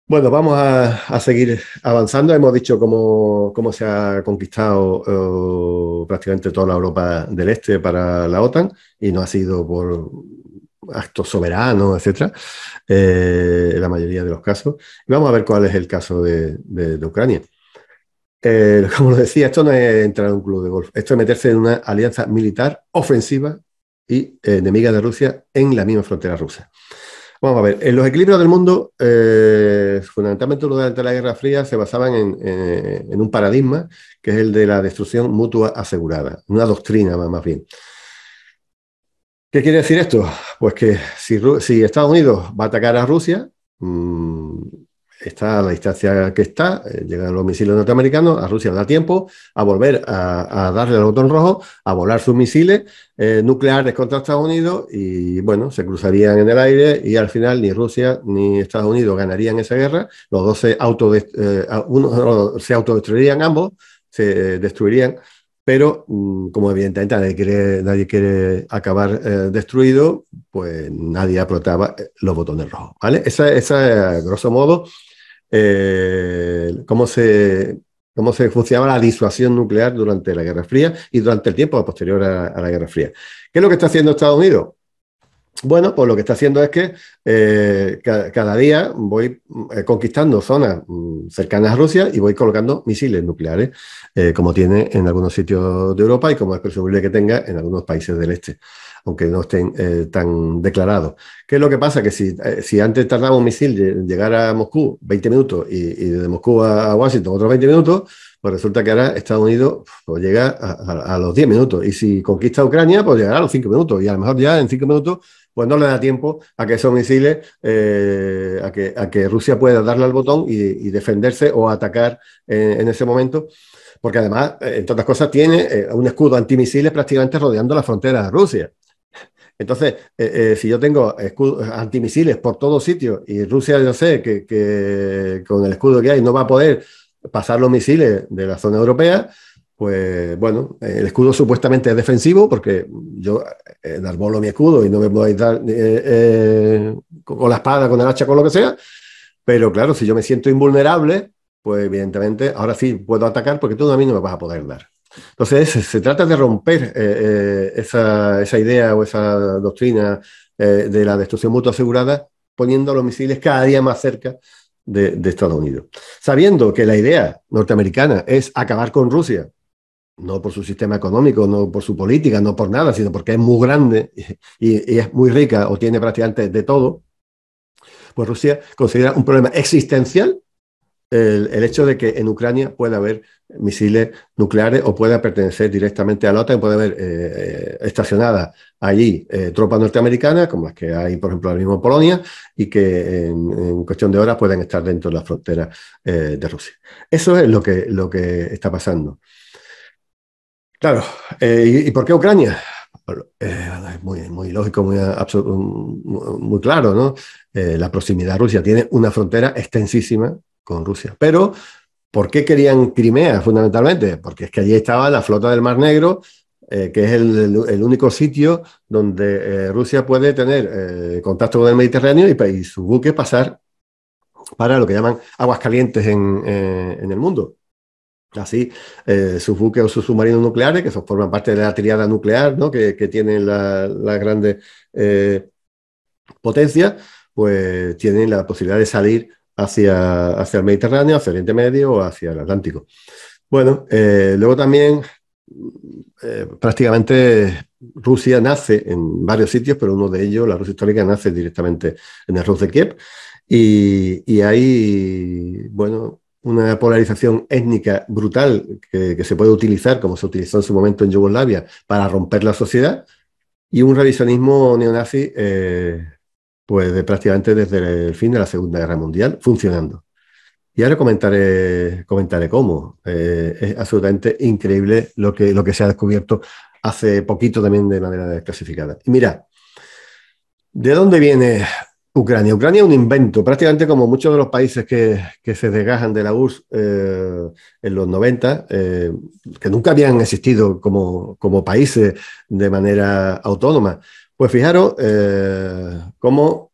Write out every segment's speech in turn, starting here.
Bueno, vamos a seguir avanzando. Hemos dicho cómo se ha conquistado prácticamente toda la Europa del Este para la OTAN, y no ha sido por actos soberanos, etcétera, en la mayoría de los casos. Y vamos a ver cuál es el caso de Ucrania. Como lo decía, esto no es entrar en un club de golf, esto es meterse en una alianza militar ofensiva y enemiga de Rusia en la misma frontera rusa. Vamos a ver, en los equilibrios del mundo, fundamentalmente durante la Guerra Fría, se basaban en un paradigma que es el de la destrucción mutua asegurada, una doctrina más bien. ¿Qué quiere decir esto? Pues que si Estados Unidos va a atacar a Rusia, está a la distancia que está, llegan los misiles norteamericanos, a Rusia le da tiempo a volver a darle al botón rojo, a volar sus misiles nucleares contra Estados Unidos, y bueno, se cruzarían en el aire y al final ni Rusia ni Estados Unidos ganarían esa guerra, los dos se autodestruirían ambos, se destruirían, pero como evidentemente nadie quiere acabar destruido, pues nadie apretaba los botones rojos, ¿vale? Esa es, grosso modo, cómo se funcionaba la disuasión nuclear durante la Guerra Fría y durante el tiempo posterior a la Guerra Fría. ¿Qué es lo que está haciendo Estados Unidos? Bueno, pues lo que está haciendo es que cada día voy conquistando zonas cercanas a Rusia y voy colocando misiles nucleares, como tiene en algunos sitios de Europa y como es presumible que tenga en algunos países del este, aunque no estén tan declarados. ¿Qué es lo que pasa? Que si antes tardaba un misil llegar a Moscú 20 minutos y de Moscú a Washington otros 20 minutos, pues resulta que ahora Estados Unidos pues llega a los 10 minutos. Y si conquista Ucrania, pues llegará a los 5 minutos. Y a lo mejor ya en 5 minutos pues no le da tiempo a que esos misiles, a que Rusia pueda darle al botón y defenderse o atacar en ese momento. Porque además, entre otras cosas, tiene un escudo antimisiles prácticamente rodeando la frontera de Rusia. Entonces, si yo tengo escudos antimisiles por todos sitios y Rusia, yo sé que con el escudo que hay no va a poder pasar los misiles de la zona europea, pues bueno, el escudo supuestamente es defensivo porque yo enarbolo mi escudo y no me podéis dar con la espada, con el hacha, con lo que sea, pero claro, si yo me siento invulnerable, pues evidentemente ahora sí puedo atacar porque tú a mí no me vas a poder dar. Entonces se trata de romper esa idea o esa doctrina de la destrucción mutua asegurada, poniendo los misiles cada día más cerca de Estados Unidos. Sabiendo que la idea norteamericana es acabar con Rusia, no por su sistema económico, no por su política, no por nada, sino porque es muy grande y es muy rica o tiene prácticamente de todo, pues Rusia considera un problema existencial el hecho de que en Ucrania pueda haber misiles nucleares o pueda pertenecer directamente a la OTAN, puede haber estacionadas allí tropas norteamericanas, como las que hay, por ejemplo, ahora mismo en Polonia, y que en cuestión de horas pueden estar dentro de la frontera de Rusia. Eso es lo que está pasando. Claro, ¿y por qué Ucrania? Es muy lógico, muy claro, ¿no? La proximidad a Rusia tiene una frontera extensísima con Rusia. Pero, ¿por qué querían Crimea fundamentalmente? Porque es que allí estaba la flota del Mar Negro, que es el único sitio donde Rusia puede tener contacto con el Mediterráneo y sus buques pasar para lo que llaman aguas calientes en el mundo. Así, sus buques o sus submarinos nucleares, que forman parte de la triada nuclear, ¿no? que tienen las grandes potencias, pues tienen la posibilidad de salir hacia el Mediterráneo, hacia el Oriente Medio o hacia el Atlántico. Bueno, luego también prácticamente Rusia nace en varios sitios, pero uno de ellos, la Rusia histórica, nace directamente en el Rus de Kiev, y hay, bueno, una polarización étnica brutal que se puede utilizar, como se utilizó en su momento en Yugoslavia, para romper la sociedad, y un revisionismo neonazi pues prácticamente desde el fin de la Segunda Guerra Mundial funcionando. Y ahora comentaré cómo. Es absolutamente increíble lo que se ha descubierto hace poquito también de manera desclasificada. Y mira, ¿de dónde viene Ucrania es un invento, prácticamente como muchos de los países que se desgajan de la URSS en los 90, que nunca habían existido como países de manera autónoma. Pues fijaros cómo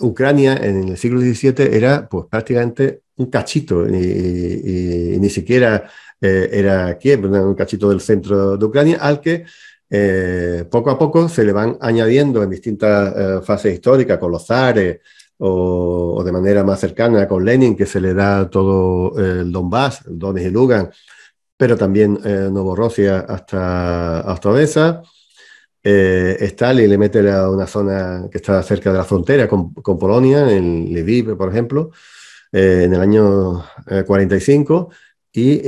Ucrania en el siglo XVII era pues, prácticamente un cachito, y ni siquiera era Kiev, un cachito del centro de Ucrania, al que poco a poco se le van añadiendo en distintas fases históricas, con los zares o de manera más cercana con Lenin, que se le da todo el Donbass, el Donetsk y Lugansk, pero también Novorossiya hasta Odessa. Stalin le mete a una zona que está cerca de la frontera con Polonia, en Lviv, por ejemplo, en el año 45, y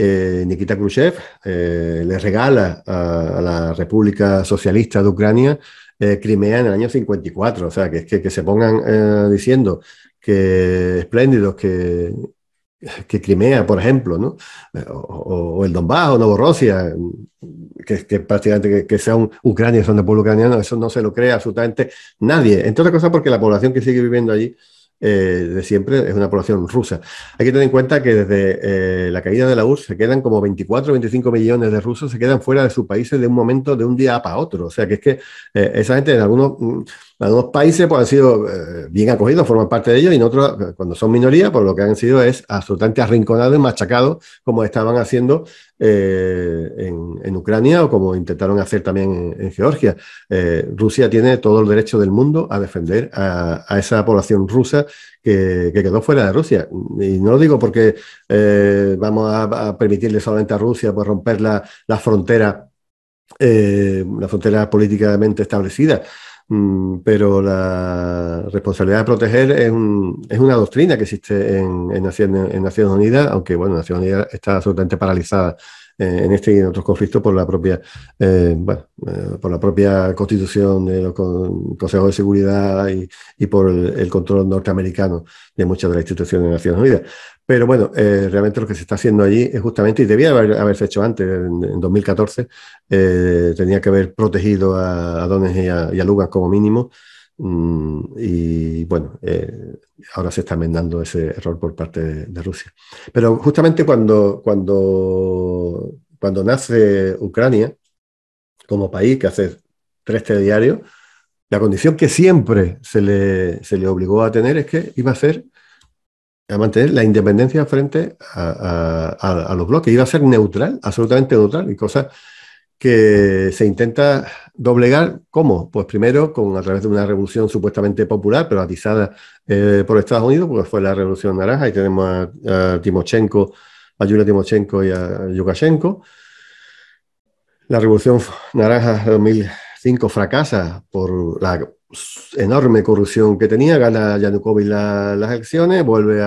Nikita Khrushchev le regala a la República Socialista de Ucrania Crimea en el año 54. O sea, que se pongan diciendo que espléndidos que Crimea, por ejemplo, ¿no? O el Donbass o Novorossiya, que prácticamente que sea un Ucrania, son de pueblo ucraniano, eso no se lo cree absolutamente nadie. Entre otras cosas porque la población que sigue viviendo allí de siempre es una población rusa. Hay que tener en cuenta que desde la caída de la URSS se quedan como 24 o 25 millones de rusos, se quedan fuera de sus países de un momento, de un día para otro. O sea, que es que esa gente en algunos países pues, han sido bien acogidos, forman parte de ellos, y en otros, cuando son minorías, pues lo que han sido es absolutamente arrinconados y machacados, como estaban haciendo en Ucrania o como intentaron hacer también en Georgia. Rusia tiene todo el derecho del mundo a defender a esa población rusa que quedó fuera de Rusia. Y no lo digo porque vamos a permitirle solamente a Rusia pues, romper la frontera políticamente establecida. Pero la responsabilidad de proteger es una doctrina que existe en Naciones Unidas, aunque bueno, Naciones Unidas está absolutamente paralizada en este y en otros conflictos por la propia, por la propia constitución de los consejos de seguridad y por el control norteamericano de muchas de las instituciones de Naciones Unidas. Pero bueno, realmente lo que se está haciendo allí es justamente, y debía haberse hecho antes, en 2014, tenía que haber protegido a Donetsk y a Lugansk como mínimo. Y bueno, ahora se está enmendando ese error por parte de Rusia. Pero justamente cuando nace Ucrania como país que hace 3 telediarios, la condición que siempre se le obligó a tener es que iba a mantener la independencia frente a los bloques, iba a ser neutral, absolutamente neutral, y cosas que se intenta doblegar. ¿Cómo? Pues primero a través de una revolución supuestamente popular, pero atizada por Estados Unidos, porque fue la Revolución Naranja, y tenemos a Timochenko, a Yulia Timochenko y a Lukashenko. La Revolución Naranja de 2005 fracasa por la enorme corrupción que tenía, gana Yanukovych las elecciones, vuelve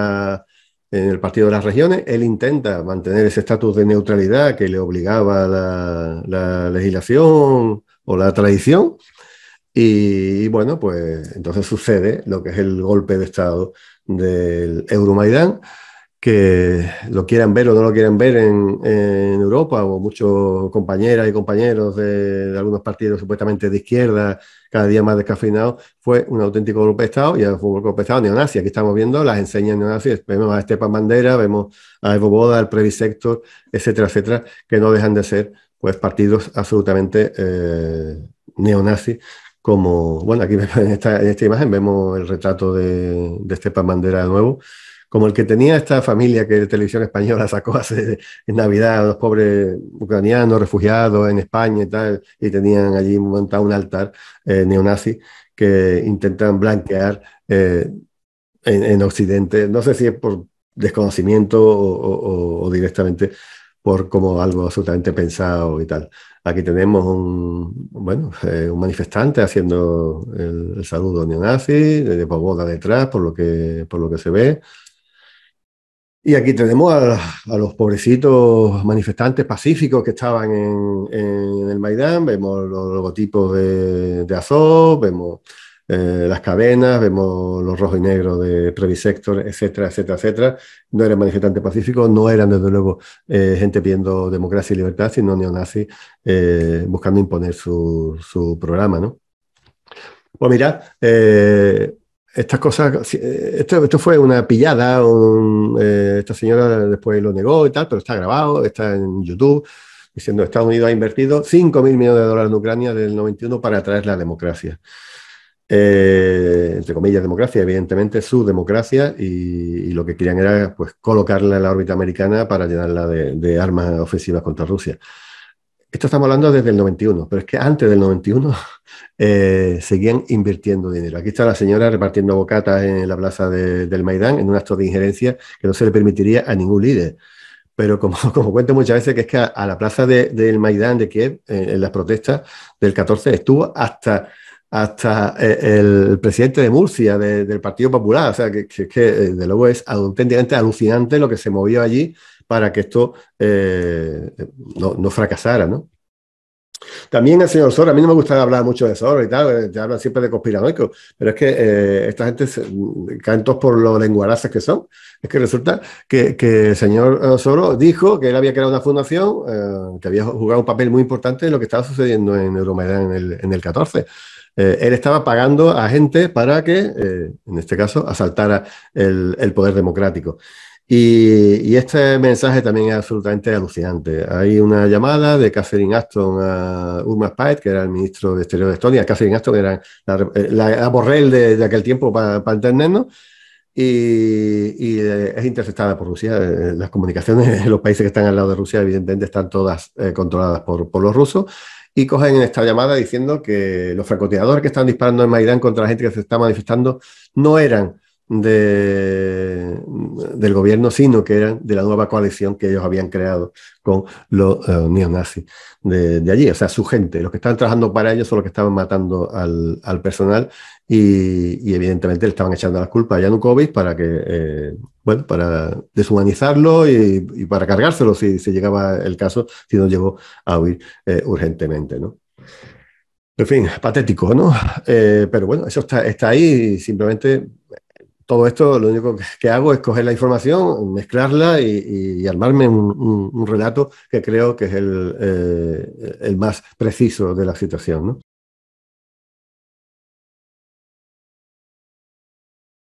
en el Partido de las Regiones. Él intenta mantener ese estatus de neutralidad que le obligaba la legislación o la tradición. Y bueno, pues entonces sucede lo que es el golpe de Estado del Euromaidán, que lo quieran ver o no lo quieran ver en Europa, o muchos compañeras y compañeros de algunos partidos supuestamente de izquierda, cada día más descafeinados, fue un auténtico golpe de Estado, y fue un golpe de Estado neonazi. Aquí estamos viendo las enseñas neonazis, vemos a Stepan Bandera, vemos a Evo Boda, al Previ Sector, etcétera, etcétera, que no dejan de ser pues partidos absolutamente neonazis. Como, bueno, aquí en esta imagen vemos el retrato de Stepan Bandera de nuevo, como el que tenía esta familia que Televisión Española sacó en Navidad a los pobres ucranianos refugiados en España y tal, y tenían allí montado un altar neonazi que intentan blanquear en Occidente. No sé si es por desconocimiento o directamente por como algo absolutamente pensado y tal. Aquí tenemos un manifestante haciendo el saludo neonazi, de Poboda detrás, por lo que se ve. Y aquí tenemos a los pobrecitos manifestantes pacíficos que estaban en el Maidán. Vemos los logotipos de Azov, vemos las cadenas, vemos los rojos y negros de Previ Sector, etcétera, etcétera, etcétera. No eran manifestantes pacíficos, no eran desde luego gente pidiendo democracia y libertad, sino neonazis buscando imponer su programa, ¿no? Pues mira, estas cosas, esto fue una pillada, esta señora después lo negó y tal, pero está grabado, está en YouTube, diciendo que Estados Unidos ha invertido 5.000 millones de dólares en Ucrania desde el 91 para traer la democracia. Entre comillas, democracia, evidentemente su democracia, y lo que querían era pues colocarla en la órbita americana para llenarla de armas ofensivas contra Rusia. Esto estamos hablando desde el 91, pero es que antes del 91 seguían invirtiendo dinero. Aquí está la señora repartiendo bocatas en la plaza del Maidán en un acto de injerencia que no se le permitiría a ningún líder. Pero como cuento muchas veces, que es que a la plaza del Maidán de Kiev, en las protestas del 14, estuvo hasta el presidente de Murcia, del Partido Popular. O sea, que de luego es auténticamente alucinante lo que se movió allí para que esto no fracasara, ¿no? También el señor Soros, a mí no me gusta hablar mucho de Soros y tal, te hablan siempre de conspiranoicos, pero es que esta gente caen todos por los lenguaraces que son. Es que resulta que el señor Soros dijo que él había creado una fundación que había jugado un papel muy importante en lo que estaba sucediendo en Euromaidan en el 14. Él estaba pagando a gente para que, en este caso, asaltara el poder democrático. Y este mensaje también es absolutamente alucinante. Hay una llamada de Catherine Ashton a Urmas Paet, que era el ministro de Exterior de Estonia. Catherine Ashton era la Borrell de aquel tiempo, para entendernos, y es interceptada por Rusia. Las comunicaciones en los países que están al lado de Rusia, evidentemente, están todas controladas por los rusos. Y cogen esta llamada diciendo que los francotiradores que están disparando en Maidán contra la gente que se está manifestando no eran del gobierno, sino que eran de la nueva coalición que ellos habían creado con los neonazis de allí. O sea, su gente, los que estaban trabajando para ellos son los que estaban matando al personal, y evidentemente le estaban echando las culpas a Yanukovych para que, bueno, para deshumanizarlo y para cargárselo si llegaba el caso, si no llegó a huir urgentemente, ¿no? En fin, patético, ¿no? Pero bueno, eso está ahí, y simplemente todo esto lo único que hago es coger la información, mezclarla y armarme un relato que creo que es el más preciso de la situación, ¿no?